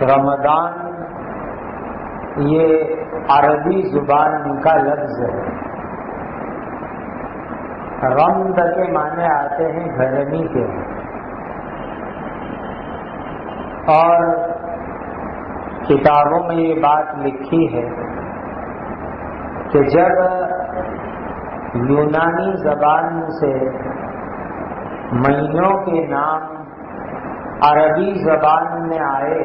رمضان یہ عربی زبان کا لفظ ہے. رمض کے معنی آتے ہیں گرمی کے، اور کتابوں میں یہ بات لکھی ہے کہ جب یونانی زبان سے مہینوں کے نام عربی زبان میں آئے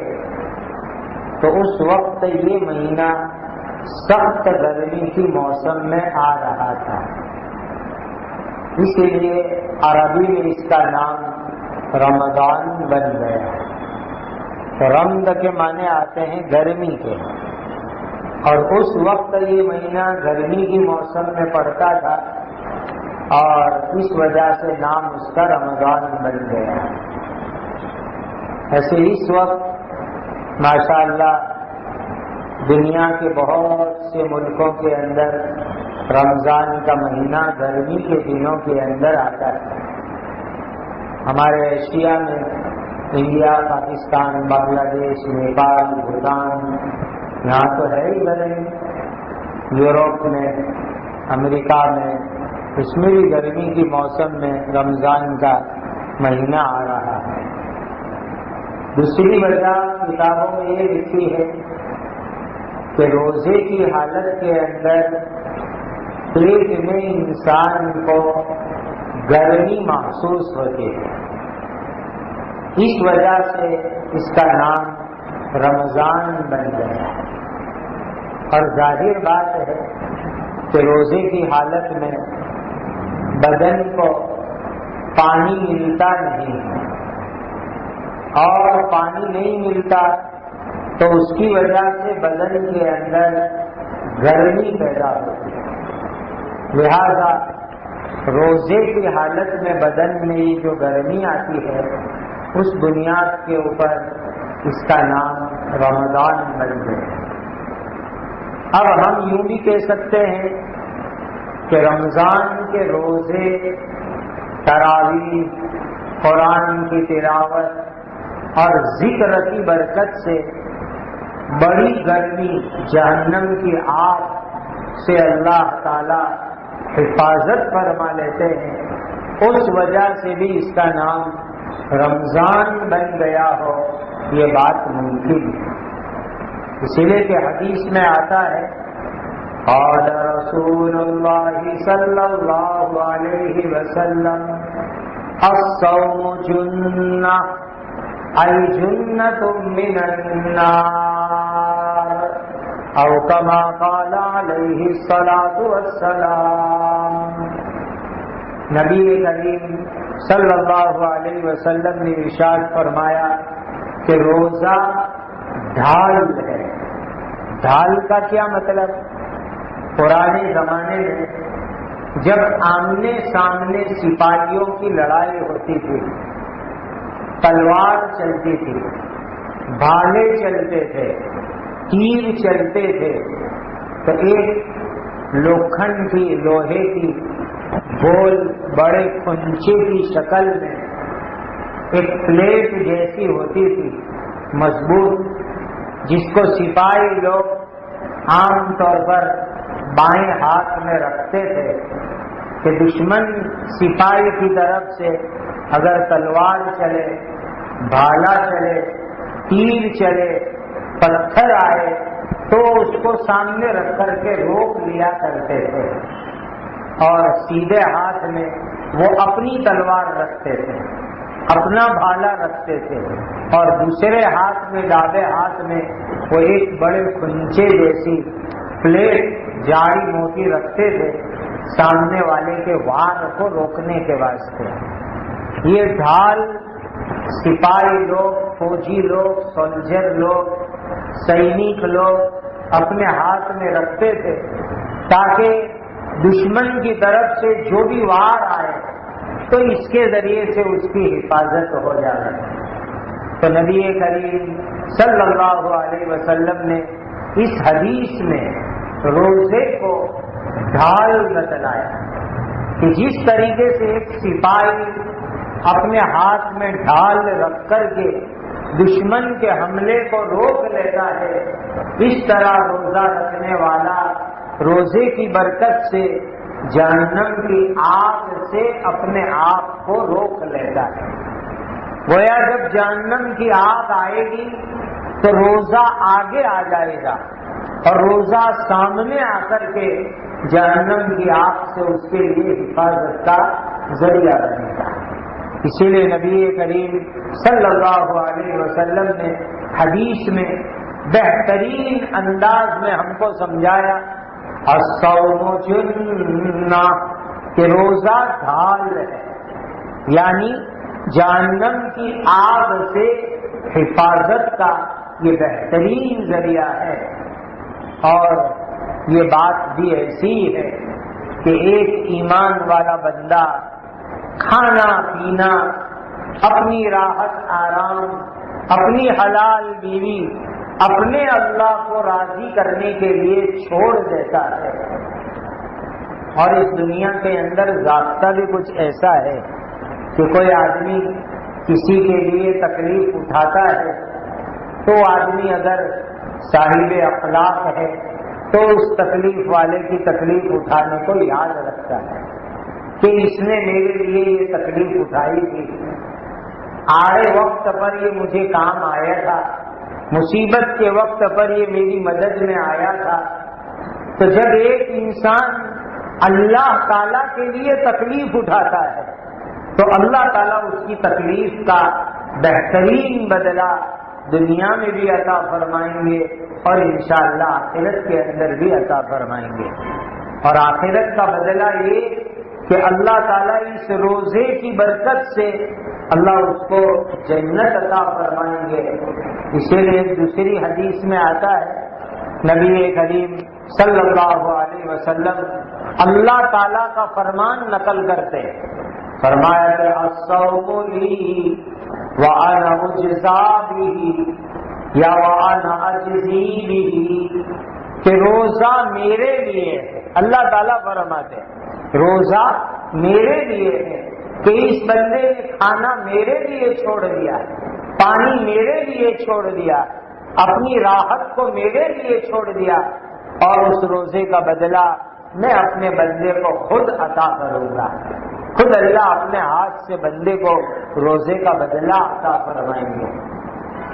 تو اس وقت یہ مہینہ سخت گرمی کی موسم میں آ رہا تھا، اس لیے عربی میں اس کا نام رمضان بن گیا. رمض کے معنی آتے ہیں گرمی کے، اور اس وقت یہ مہینہ گرمی کی موسم میں پڑتا تھا اور اس وجہ سے نام اس کا رمضان بن گیا. ایسے اس وقت ماشاءاللہ دنیا کے بہت سے ملکوں کے اندر رمضان کا مہینہ گرمی کے دنوں کے اندر آتا ہے. ہمارے ایشیا میں انڈیا، پاکستان، بنگلہ دیش، نیپال، بھوٹان، یہاں تو ہے ہی گرمی. یوروپ میں، امریکہ میں، اس میں بھی گرمی کی موسم میں رمضان کا مہینہ آ رہا ہے. دوسری وجہ کتابوں میں یہ لکھی ہے کہ روزے کی حالت کے اندر پیٹ میں انسان کو گرمی محسوس ہوتی ہے، اس وجہ سے اس کا نام رمضان بن گیا. اور ظاہر بات ہے کہ روزے کی حالت میں بدن کو پانی ملتا نہیں ہے، اور پانی نہیں ملتا تو اس کی وجہ سے بدن کے اندر گرمی پیدا ہوتی ہے. لہذا روزے کی حالت میں بدن میں یہ جو گرمی آتی ہے اس بنیاد کے اوپر اس کا نام رمضان بن گیا. اب ہم یوں بھی کہہ سکتے ہیں کہ رمضان کے روزے، تراویح، قرآن کی تلاوت اور ذکر کی برکت سے بڑی گرمی جہنم کی آگ سے اللہ تعالی حفاظت فرما لیتے ہیں. اس وجہ سے بھی اس کا نام رمضان بن گیا ہو یہ بات ممکن ہے. اسی لیے کہ حدیث میں آتا ہے قال رسول اللہ صلی اللہ علیہ وسلم الصوم جنہ ای جنۃ من النار او کما قال علیہ الصلاۃ والسلام. نبی کریم صلی اللہ علیہ وسلم نے ارشاد فرمایا کہ روزہ ڈھال ہے. ڈھال کا کیا مطلب؟ پرانے زمانے میں جب آمنے سامنے سپاہیوں کی لڑائی ہوتی تھی، تلوار چلتی تھی، بھالے چلتے تھے، تیر چلتے تھے، تو ایک لوکھن کی، لوہے کی گول بڑے کنچے کی شکل میں ایک پلیٹ جیسی ہوتی تھی مضبوط، جس کو سپاہی لوگ عام طور پر بائیں ہاتھ میں رکھتے تھے کہ دشمن سپاہی کی طرف سے اگر تلوار چلے، بھالا چلے، تیر چلے، پتھر آئے تو اس کو سامنے رکھ کر کے روک لیا کرتے تھے، اور سیدھے ہاتھ میں وہ اپنی تلوار رکھتے تھے، اپنا بھالا رکھتے تھے، اور دوسرے ہاتھ میں، دابے ہاتھ میں وہ ایک بڑے کنچے جیسی پلیٹ جاڑی موٹی رکھتے تھے سامنے والے کے وار کو روکنے کے واسطے. یہ ڈھال سپاہی لوگ، فوجی لوگ، سولجر لوگ، سینک لوگ اپنے ہاتھ میں رکھتے تھے تاکہ دشمن کی طرف سے جو بھی وار آئے تو اس کے ذریعے سے اس کی حفاظت ہو جائے. تو نبی کریم صلی اللہ علیہ وسلم نے اس حدیث میں روزے کو ڈھال بتلایا کہ جس طریقے سے ایک سپاہی اپنے ہاتھ میں ڈھال رکھ کر کے دشمن کے حملے کو روک لیتا ہے، اس طرح روزہ رکھنے والا روزے کی برکت سے جہنم کی آگ سے اپنے آپ کو روک لیتا ہے۔ گویا جب جہنم کی آگ آئے گی تو روزہ آگے آ جائے گا اور روزہ سامنے آ کر کے جہنم کی آگ سے اس کے لیے حفاظت کا ذریعہ بنے گا۔ اسی لیے نبی کریم صلی اللہ علیہ وسلم نے حدیث میں بہترین انداز میں ہم کو سمجھایا، الصوم جنہ، کہ روزہ ڈھال ہے، یعنی جہنم کی آگ سے حفاظت کا یہ بہترین ذریعہ ہے۔ اور یہ بات بھی ایسی ہے کہ ایک ایمان والا بندہ کھانا پینا، اپنی راحت آرام، اپنی حلال بیوی، اپنے اللہ کو راضی کرنے کے لیے چھوڑ دیتا ہے۔ اور اس دنیا کے اندر ضابطہ بھی کچھ ایسا ہے کہ کوئی آدمی کسی کے لیے تکلیف اٹھاتا ہے تو آدمی اگر صاحب اخلاق ہے تو اس تکلیف والے کی تکلیف اٹھانے کو یاد رکھتا ہے کہ اس نے میرے لیے یہ تکلیف اٹھائی تھی، آڑے وقت پر یہ مجھے کام آیا تھا، مصیبت کے وقت پر یہ میری مدد میں آیا تھا۔ تو جب ایک انسان اللہ تعالیٰ کے لیے تکلیف اٹھاتا ہے تو اللہ تعالیٰ اس کی تکلیف کا بہترین بدلہ دنیا میں بھی عطا فرمائیں گے اور انشاءاللہ آخرت کے اندر بھی عطا فرمائیں گے۔ اور آخرت کا بدلہ یہ کہ اللہ تعالیٰ اس روزے کی برکت سے اللہ اس کو جنت عطا فرمائیں گے۔ اسی لیے دوسری حدیث میں آتا ہے، نبی کریم صلی اللہ علیہ وسلم اللہ تعالیٰ کا فرمان نقل کرتے، فرمایا کہ الصوم لی وَأَنَا أُجْزَىٰ بِهِ یا وَأَنَا أَجْزِي بِهِ، کہ روزہ میرے لیے ہے۔ اللہ تعالیٰ فرماتے ہیں روزہ میرے لیے ہے کہ اس بندے نے کھانا میرے لیے چھوڑ دیا، پانی میرے لیے چھوڑ دیا، اپنی راحت کو میرے لیے چھوڑ دیا، اور اس روزے کا بدلہ میں اپنے بندے کو خود عطا کروں گا۔ خود اللہ اپنے ہاتھ سے بندے کو روزے کا بدلہ عطا فرمائیں گے۔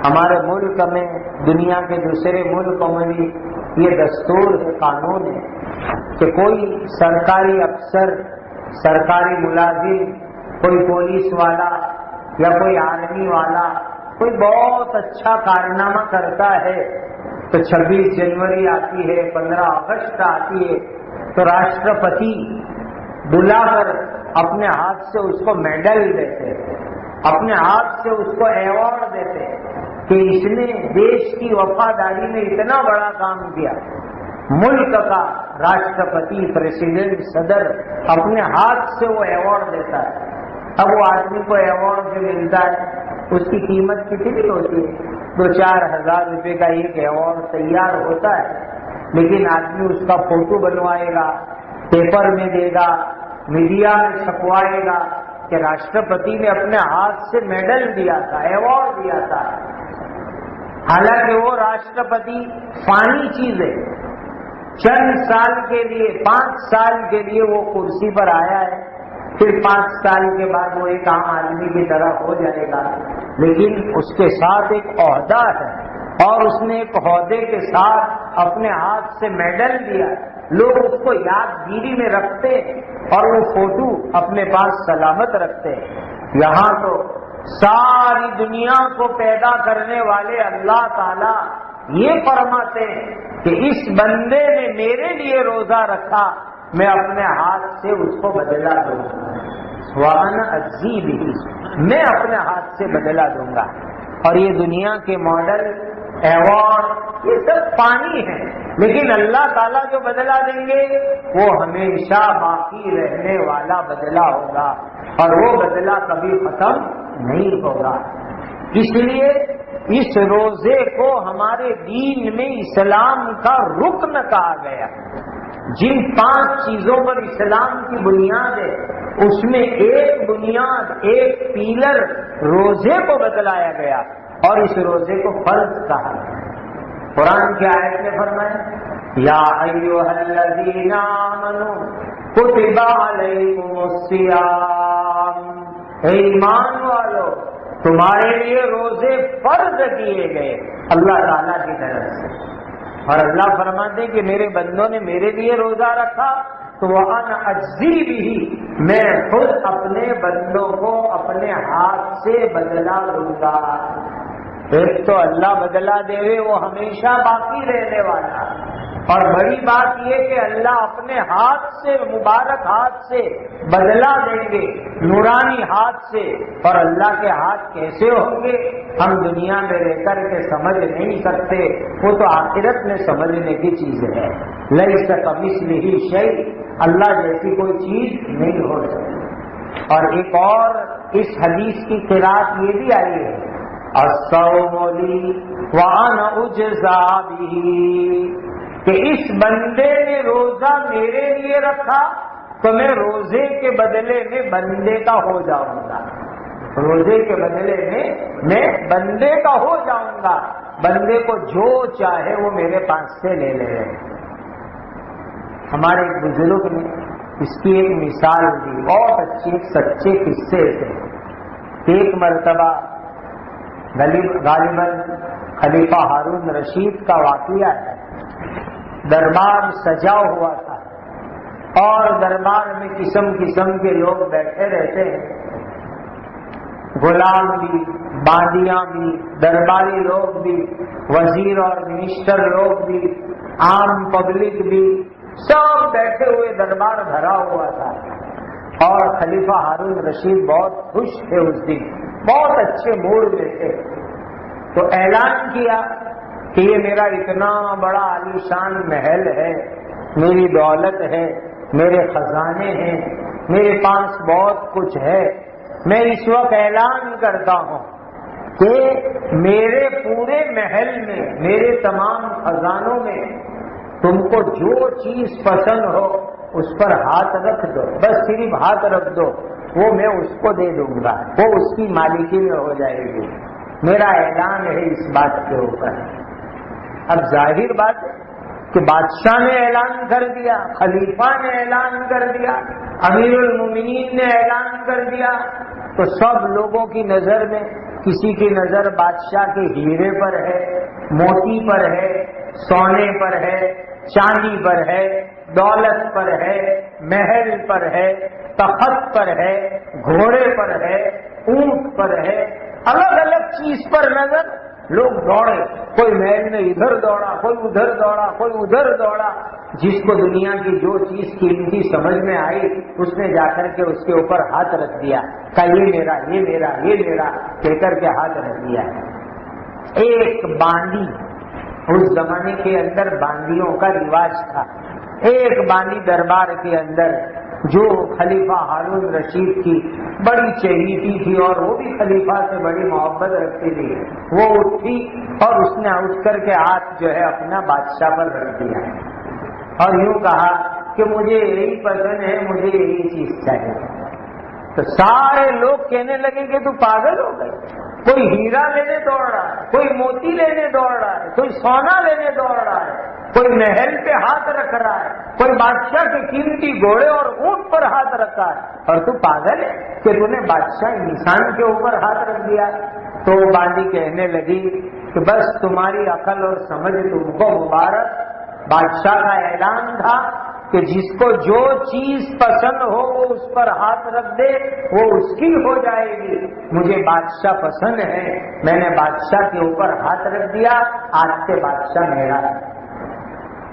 ہمارے ملک میں، دنیا کے دوسرے ملکوں میں بھی یہ دستور ہے، قانون ہے کہ کوئی سرکاری افسر، سرکاری ملازم، کوئی پولیس والا یا کوئی آرمی والا کوئی بہت اچھا کارنامہ کرتا ہے تو 26 جنوری آتی ہے، 15 اگست آتی ہے تو راشٹرپتی بلا کر اپنے ہاتھ سے اس کو میڈل دیتے، اپنے ہاتھ سے اس کو ایوارڈ دیتے کہ اس نے دیش کی وفاداری میں اتنا بڑا کام کیا۔ ملک کا راشٹرپتی، پریزیڈنٹ، صدر اپنے ہاتھ سے وہ ایوارڈ دیتا ہے۔ اب وہ آدمی کو ایوارڈ جو ملتا ہے اس کی قیمت کتنی ہوتی ہے؟ 2-4 ہزار روپے کا ایک ایوارڈ تیار ہوتا ہے، لیکن آدمی اس کا فوٹو بنوائے گا، پیپر میں دے گا، میڈیا میں چھپوائے گا کہ راشٹرپتی نے اپنے ہاتھ سے میڈل دیا تھا، ایوارڈ دیا تھا۔ حالانکہ وہ راشٹرپتی فانی چیز ہے، چند سال کے لیے، 5 سال کے لیے وہ کرسی پر آیا ہے، پھر 5 سال کے بعد وہ ایک عام آدمی کی طرح ہو جائے گا، لیکن اس کے ساتھ ایک عہدہ ہے اور اس نے ایک عہدے کے ساتھ اپنے ہاتھ سے میڈل دیا۔ لوگ اس کو یادگیری میں رکھتے اور وہ فوٹو اپنے پاس سلامت رکھتے۔ یہاں تو ساری دنیا کو پیدا کرنے والے اللہ تعالیٰ یہ فرماتے ہیں کہ اس بندے نے میرے لیے روزہ رکھا، میں اپنے ہاتھ سے اس کو بدلہ دوں گا، وَأَنَا أَجْزِي بِهِ، میں اپنے ہاتھ سے بدلہ دوں گا۔ اور یہ دنیا کے ماڈل، ایوارڈ، یہ سب پانی ہے، لیکن اللہ تعالیٰ جو بدلہ دیں گے وہ ہمیشہ باقی رہنے والا بدلہ ہوگا اور وہ بدلہ کبھی ختم نہیں ہوگا۔ اس لیے اس روزے کو ہمارے دین میں اسلام کا رکن کہا گیا۔ جن 5 چیزوں پر اسلام کی بنیاد ہے اس میں ایک بنیاد، ایک پیلر روزے کو بتلایا گیا۔ اور اس روزے کو فرض کہا. قرآن کی آیت نے فرمایا یا ایھا الذین آمنوا کتب علیکم الصیام، اے ایمان والو تمہارے لیے روزے فرض کیے گئے اللہ تعالیٰ کی طرف سے. اور اللہ فرماتے کہ میرے بندوں نے میرے لیے روزہ رکھا تو وَأَنَا أَجْزِي بِهِ، میں خود اپنے بندوں کو اپنے ہاتھ سے بدلہ دوں گا. ایک تو اللہ بدلہ دے وہ ہمیشہ باقی رہنے والا، اور بڑی بات یہ کہ اللہ اپنے ہاتھ سے، مبارک ہاتھ سے بدلہ دیں گے، نورانی ہاتھ سے. اور اللہ کے ہاتھ کیسے ہوں گے ہم دنیا میں رہ کر کے سمجھ نہیں سکتے، وہ تو آخرت میں سمجھنے کی چیز ہے. لیس کمثلہ شیء، اللہ جیسی کوئی چیز نہیں ہو سکتی. اور ایک اور اس حدیث کی قرات یہ بھی آئی ہے الصوم لی وانا اجزا بہ، کہ اس بندے نے روزہ میرے لیے رکھا تو میں روزے کے بدلے میں بندے کا ہو جاؤں گا. روزے کے بدلے میں بندے کا ہو جاؤں گا. بندے کو جو چاہے وہ میرے پاس سے لے لے. ہمارے ایک بزرگ نے اس کی ایک مثال دی، بہت اچھی سچے قصے سے. ایک مرتبہ غالباً خلیفہ ہارون رشید کا واقعہ ہے. دربار سجا ہوا تھا اور دربار میں قسم قسم کے لوگ بیٹھے رہتے ہیں، غلام بھی، باندیاں بھی، درباری لوگ بھی، وزیر اور منسٹر لوگ بھی، عام پبلک بھی، سب بیٹھے ہوئے دربار بھرا ہوا تھا. اور خلیفہ ہارون رشید بہت خوش تھے اس دن، بہت اچھے موڈ میں تھے. تو اعلان کیا کہ یہ میرا اتنا بڑا عالیشان محل ہے، میری دولت ہے، میرے خزانے ہیں، میرے پاس بہت کچھ ہے. میں اس وقت اعلان کرتا ہوں کہ میرے پورے محل میں، میرے تمام خزانوں میں تم کو جو چیز پسند ہو اس پر ہاتھ رکھ دو، بس صرف ہاتھ رکھ دو، وہ میں اس کو دے دوں گا، وہ اس کی مالکی میں ہو جائے گی. میرا اعلان ہے اس بات کے اوپر. اب ظاہر بات ہے کہ بادشاہ نے اعلان کر دیا، خلیفہ نے اعلان کر دیا، امیر المومنین نے اعلان کر دیا، تو سب لوگوں کی نظر میں، کسی کی نظر بادشاہ کے ہیرے پر ہے، موتی پر ہے، سونے پر ہے، چاندی پر ہے، دولت پر ہے، محل پر ہے، تخت پر ہے، گھوڑے پر ہے، اونٹ پر ہے، الگ الگ چیز پر نظر. لوگ دوڑے، کوئی محل میں ادھر دوڑا، کوئی ادھر دوڑا، کوئی ادھر دوڑا. جس کو دنیا کی جو چیز قیمتی سمجھ میں آئی اس نے جا کر کے اس کے اوپر ہاتھ رکھ دیا، کہ یہ میرا، یہ میرا، یہ میرا کہہ کر کے ہاتھ رکھ دیا. ایک باندی، اس زمانے کے اندر باندیوں کا رواج تھا. ایک باندی دربار کے اندر جو خلیفہ ہارون رشید کی بڑی چہیتی تھی اور وہ بھی خلیفہ سے بڑی محبت رکھتی تھی، وہ اٹھی اور اس نے اٹھ کر کے ہاتھ جو ہے اپنا بادشاہ پر رکھ دیا اور یوں کہا کہ مجھے یہی پسند ہے، مجھے یہی چیز چاہیے. تو سارے لوگ کہنے لگے کہ تو پاگل ہو گئے، کوئی ہیرا لینے دوڑ رہا ہے، کوئی موتی لینے دوڑ رہا ہے، کوئی سونا لینے دوڑ رہا ہے، کوئی محل پہ ہاتھ رکھ رہا ہے، کوئی بادشاہ کے قیمتی گھوڑے اور اونٹ پر ہاتھ رکھا ہے، اور تو پاگل ہے کہ تو نے بادشاہ انسان کے اوپر ہاتھ رکھ دیا. تو باندی کہنے لگی کہ بس تمہاری عقل اور سمجھ تم کو مبارک. بادشاہ کا اعلان تھا کہ جس کو جو چیز پسند ہو وہ اس پر ہاتھ رکھ دے، وہ اس کی ہو جائے گی. مجھے بادشاہ پسند ہے، میں نے بادشاہ کے اوپر ہاتھ رکھ دیا، آج سے بادشاہ میرا ہے.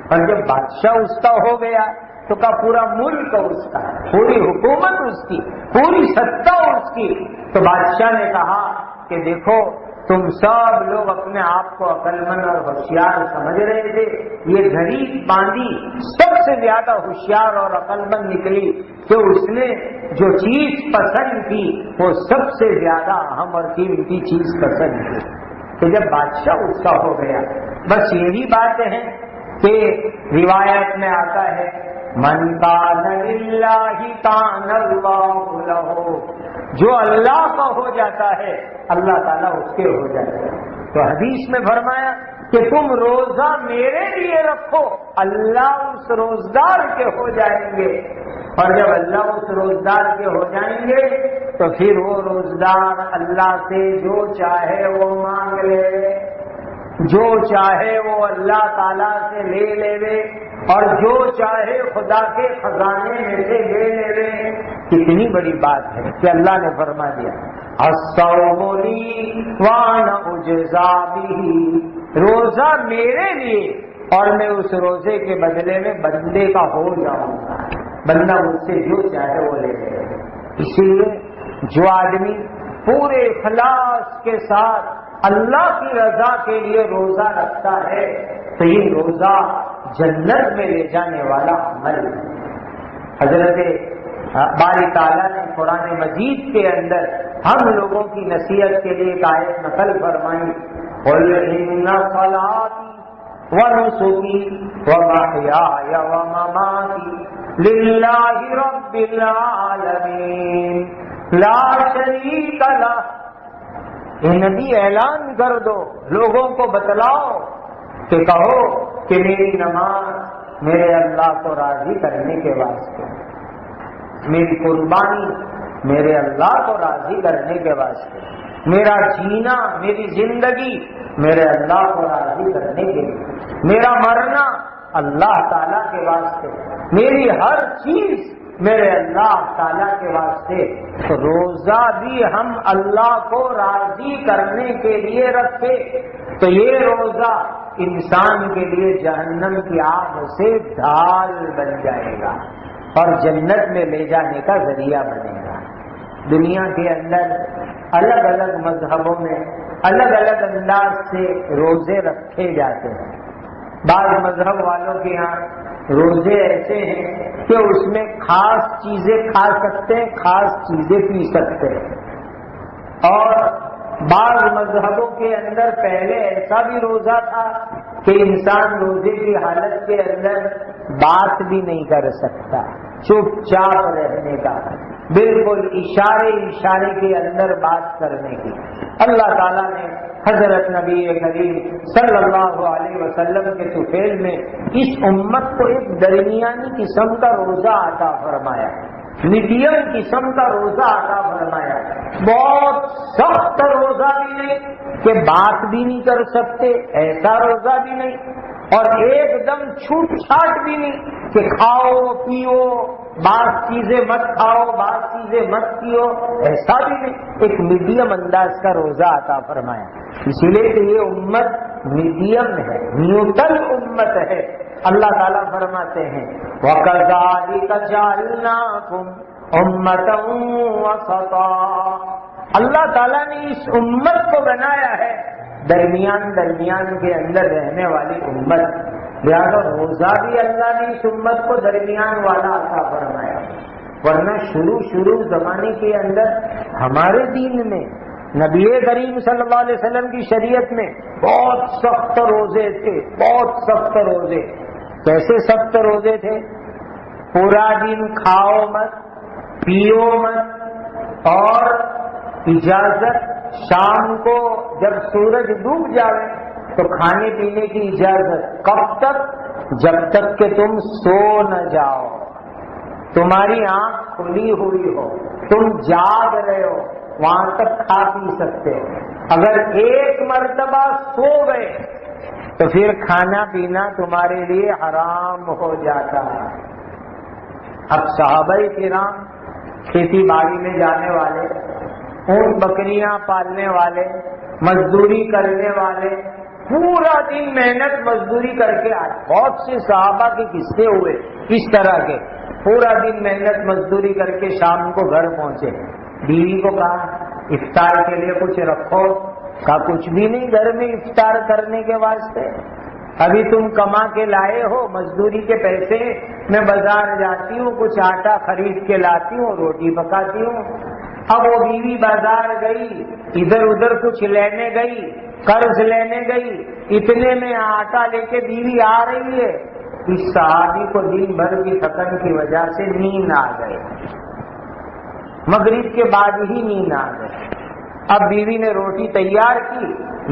اور جب بادشاہ اس کا ہو گیا تو کا پورا ملک اس کا، پوری حکومت اس کی، پوری ستا اس کی. تو بادشاہ نے کہا کہ دیکھو تم سب لوگ اپنے آپ کو عقل مند اور ہوشیار سمجھ رہے تھے، یہ غریب باندی سب سے زیادہ ہوشیار اور عقل مند نکلی کہ اس نے جو چیز پسند کی وہ سب سے زیادہ اہم اور قیمتی چیز پسند کی. تو جب بادشاہ اس کا ہو گیا، بس یہی بات ہے کہ روایت میں آتا ہے من کان للہ کان اللہ لہ، جو اللہ کا ہو جاتا ہے اللہ تعالیٰ اس کے ہو جاتا ہے۔ تو حدیث میں فرمایا کہ تم روزہ میرے لیے رکھو، اللہ اس روزدار کے ہو جائیں گے، اور جب اللہ اس روزدار کے ہو جائیں گے تو پھر وہ روزدار اللہ سے جو چاہے وہ مانگ لے، جو چاہے وہ اللہ تعالیٰ سے لے لے، اور جو چاہے خدا کے خزانے میں سے لے لے۔ کتنی بڑی بات ہے کہ اللہ نے فرما دیا الصوم لی وانا اجزا بہ، روزہ میرے لیے اور میں اس روزے کے بدلے میں بندے کا ہو جاؤں گا، بندہ مجھ سے جو چاہے وہ لے لے۔ اسی لیے جو آدمی پورے اخلاص کے ساتھ اللہ کی رضا کے لیے روزہ رکھتا ہے تو یہ روزہ جنت میں لے جانے والا عمل ہے۔ حضرت باری تعالیٰ نے قرآن مجید کے اندر ہم لوگوں کی نصیحت کے لیے ایک آیت نقل فرمائی، قُلْ إِنَّ صَلَاتِي وَنُسُكِي وَمَحْيَايَ وَمَمَاتِي لِلَّهِ رَبِّ الْعَالَمِينَ لَا شَرِيكَ لَهُ۔ اے نبی اعلان کر دو، لوگوں کو بتلاؤ کہ کہو کہ میری نماز میرے اللہ کو راضی کرنے کے واسطے، میری قربانی میرے اللہ کو راضی کرنے کے واسطے، میرا جینا میری زندگی میرے اللہ کو راضی کرنے کے لیے، میرا مرنا اللہ تعالیٰ کے واسطے، میری ہر چیز میرے اللہ تعالیٰ کے واسطے۔ تو روزہ بھی ہم اللہ کو راضی کرنے کے لیے رکھے تو یہ روزہ انسان کے لیے جہنم کی آگ سے ڈھال بن جائے گا اور جنت میں لے جانے کا ذریعہ بنے گا۔ دنیا کے اندر الگ الگ مذہبوں میں الگ الگ انداز سے روزے رکھے جاتے ہیں۔ بعض مذہب والوں کے یہاں روزے ایسے ہیں کہ اس میں خاص چیزیں کھا سکتے ہیں، خاص چیزیں پی سکتے ہیں، اور بعض مذہبوں کے اندر پہلے ایسا بھی روزہ تھا کہ انسان روزے کی حالت کے اندر بات بھی نہیں کر سکتا، چپ چاپ رہنے کا، بالکل اشارے کے اندر بات کرنے کی۔ اللہ تعالیٰ نے حضرت نبی کریم صلی اللہ علیہ وسلم کے طفیل میں اس امت کو ایک درمیانی قسم کا روزہ عطا فرمایا، میڈیم قسم کا روزہ عطا فرمایا، بہت سخت روزہ بھی نہیں کہ بات بھی نہیں کر سکتے ایسا روزہ بھی نہیں، اور ایک دم چھوٹ چھاٹ بھی نہیں کہ کھاؤ پیو، بعض چیزیں مت کھاؤ بعض چیزیں مت پیو، ایسا بھی نہیں، ایک میڈیم انداز کا روزہ عطا فرمایا۔ اسی لیے کہ یہ امت میڈیم ہے، نیوٹرل امت ہے۔ اللہ تعالیٰ فرماتے ہیں وَكَذَلِكَ جَعَلْنَاكُمْ أُمَّةً وَسَطًا، اللہ تعالیٰ نے اس امت کو بنایا ہے درمیان کے اندر رہنے والی امت، لہذا روزہ بھی اللہ نے اس امت کو درمیان والا عطا فرمایا۔ ورنہ شروع زمانے کے اندر ہمارے دین میں نبی کریم صلی اللہ علیہ وسلم کی شریعت میں بہت سخت روزے تھے، بہت سخت روزے۔ کیسے سخت روزے تھے؟ پورا دن کھاؤ مت، پیو مت، اور اجازت شام کو جب سورج ڈوب جائے تو کھانے پینے کی اجازت۔ کب تک؟ جب تک کہ تم سو نہ جاؤ، تمہاری آنکھ کھلی ہوئی ہو، تم جاگ رہے ہو، وہاں تک کھا پی سکتے ہو۔ اگر ایک مرتبہ سو گئے تو پھر کھانا پینا تمہارے لیے حرام ہو جاتا ہے۔ اب صحابہ کرام کھیتی باڑی میں جانے والے، اونٹ بکریاں پالنے والے، مزدوری کرنے والے، پورا دن محنت مزدوری کر کے آئے۔ بہت سے صحابہ کے قصے ہوئے اس طرح کے، پورا دن محنت مزدوری کر کے شام کو گھر پہنچے، بیوی کو کہا افطار کے لیے کچھ رکھو، کہا کچھ بھی نہیں گھر میں افطار کرنے کے واسطے، ابھی تم کما کے لائے ہو مزدوری کے پیسے، میں بازار جاتی ہوں کچھ آٹا خرید کے لاتی ہوں، روٹی پکاتی ہوں۔ اب وہ بیوی بازار گئی، ادھر ادھر کچھ لینے گئی، قرض لینے گئی، اتنے میں آٹا لے کے بیوی آ رہی ہے، اس صحابی کو دن بھر کی تھکن کی وجہ سے نیند آ گئی۔ مغرب کے بعد ہی نیند آ گئی. اب بیوی نے روٹی تیار کی,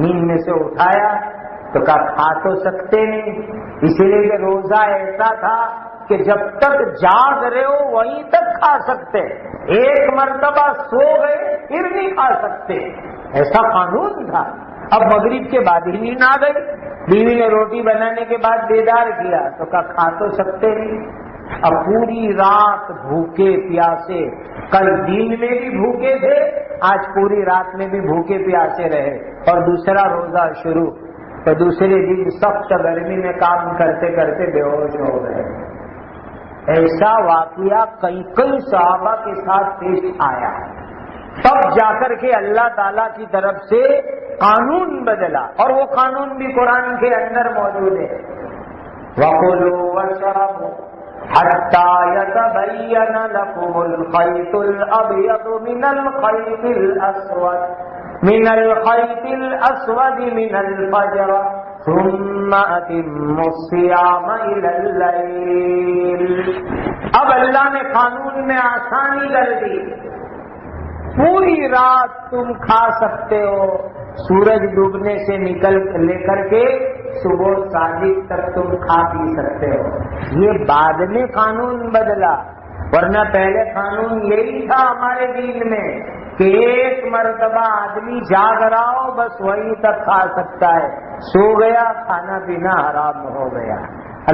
نیند میں سے اٹھایا تو کہا کھا تو سکتے نہیں, اسی لیے کہ روزہ ایسا تھا کہ جب تک جاگ رہے ہو وہیں تک کھا سکتے, ایک مرتبہ سو گئے پھر نہیں کھا سکتے, ایسا قانون تھا. اب مغرب کے بعد ہی نیند آ گئی, بیوی نے روٹی بنانے کے بعد بیدار کیا تو کہا کھا تو سکتے نہیں. اب پوری رات بھوکے پیاسے, کل دن میں بھی بھوکے تھے, آج پوری رات میں بھی بھوکے پیاسے رہے, اور دوسرا روزہ شروع. تو دوسرے دن سخت گرمی میں کام کرتے کرتے بے ہوش ہو گئے. ایسا واقعہ کئی صحابہ کے ساتھ پیش آیا. تب جا کر کے اللہ تعالیٰ کی طرف سے قانون بدلا, اور وہ قانون بھی قرآن کے اندر موجود ہے. وَكُلُوا وَاشْرَبُوا حَتَّى يَتَبَيَّنَ لَكُمُ الْخَيْطُ الْأَبْيَضُ مِنَ الْخَيْطِ الْأَسْوَدِ مِنَ الْفَجْرِ ثُمَّ أَتِمُّوا الصِّيَامَ إِلَى اللَّيْلِ. اب اللہ نے قانون میں آسانی کر دی, پوری رات تم کھا سکتے ہو, سورج ڈوبنے سے لے کر کے صبح صادق تک تم کھا پی سکتے ہو. یہ بعد میں قانون بدلا, ورنہ پہلے قانون یہی تھا ہمارے دین میں کہ ایک مرتبہ آدمی جاگ رہا ہو بس وہیں تک کھا سکتا ہے, سو گیا کھانا پینا حرام ہو گیا.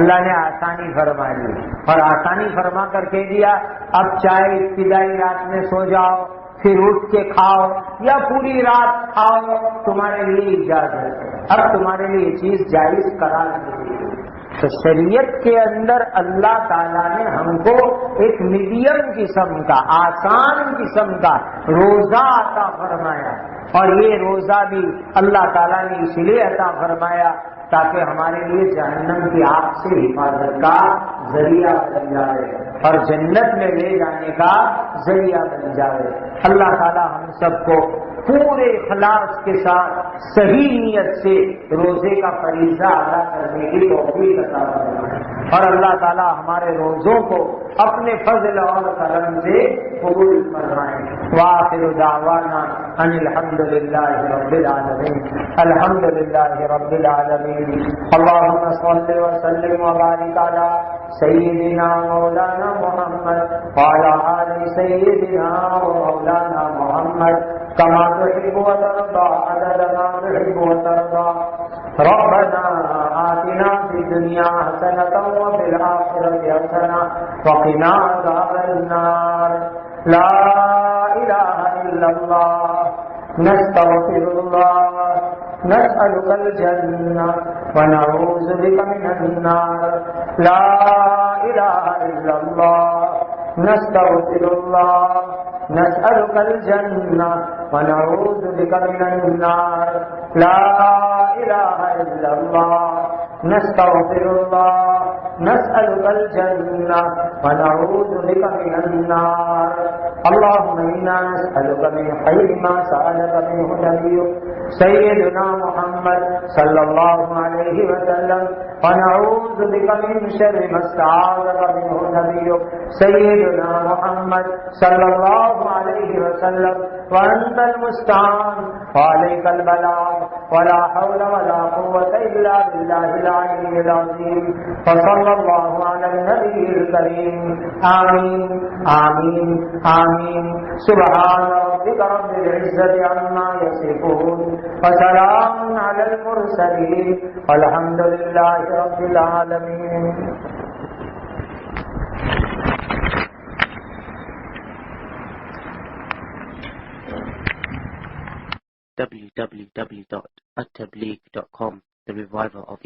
اللہ نے آسانی فرما دی, اور آسانی فرما کر کہہ دیا اب چاہے ابتدائی رات میں سو جاؤ پھر اٹھ کے کھاؤ یا پوری رات کھاؤ, تمہارے لیے اجازت ہے, اب تمہارے لیے یہ چیز جائز قرار دی. تو شریعت کے اندر اللہ تعالیٰ نے ہم کو ایک میڈیم قسم کا, آسان قسم کا روزہ عطا فرمایا, اور یہ روزہ بھی اللہ تعالیٰ نے اس لیے عطا فرمایا تاکہ ہمارے لیے جہنم کی آگ سے حفاظت کا ذریعہ بن جائے اور جنت میں لے جانے کا ذریعہ بن جائے. اللہ تعالیٰ ہم سب کو پورے اخلاص کے ساتھ صحیح نیت سے روزے کا فریضہ ادا کرنے کی توفیق عطا فرمائے, اور اللہ تعالیٰ ہمارے روزوں کو اپنے فضل اور کرم سے قبول فرمائے. وآخر دعوانا ان الحمد للہ رب العالمین. الحمد للہ رب العالمین. اللهم صل وسلم وبارك على سيدنا مولانا محمد وعلى آل سيدنا ومولانا محمد كما تحب وترضى عدد ما تحب وترضى. ربنا آتنا في الدنيا حسنة وفي الآخرة حسنة وقنا عذاب النار. لا إله إلا الله نستغفر الله نسألك الجنة ونعوذ بك من النار. لا إله إلا الله نستغفر الله نسألك الجنة ونعوذ بك من النار. لا إله إلا الله نستغفر الله نسألك الجنة ونعوذ بك من النار. اللهم إنا نسألك من خير ما سألك منه نبيك سيدنا محمد صلى الله عليه وسلم, ونعوذ بك من شر ما استعاذك منه نبيك سيدنا محمد صلى الله عليه وسلم. وأنت المستعان وعليك البلاغ ولا حول ولا قوة إلا بالله العلي العظيم. وصلى الله على النبي الكريم. آمين آمين آمين. سبحان ربك رب العزة عما يصفون وسلام على المرسلين والحمد لله رب العالمين. www.attableek.com, the reviver of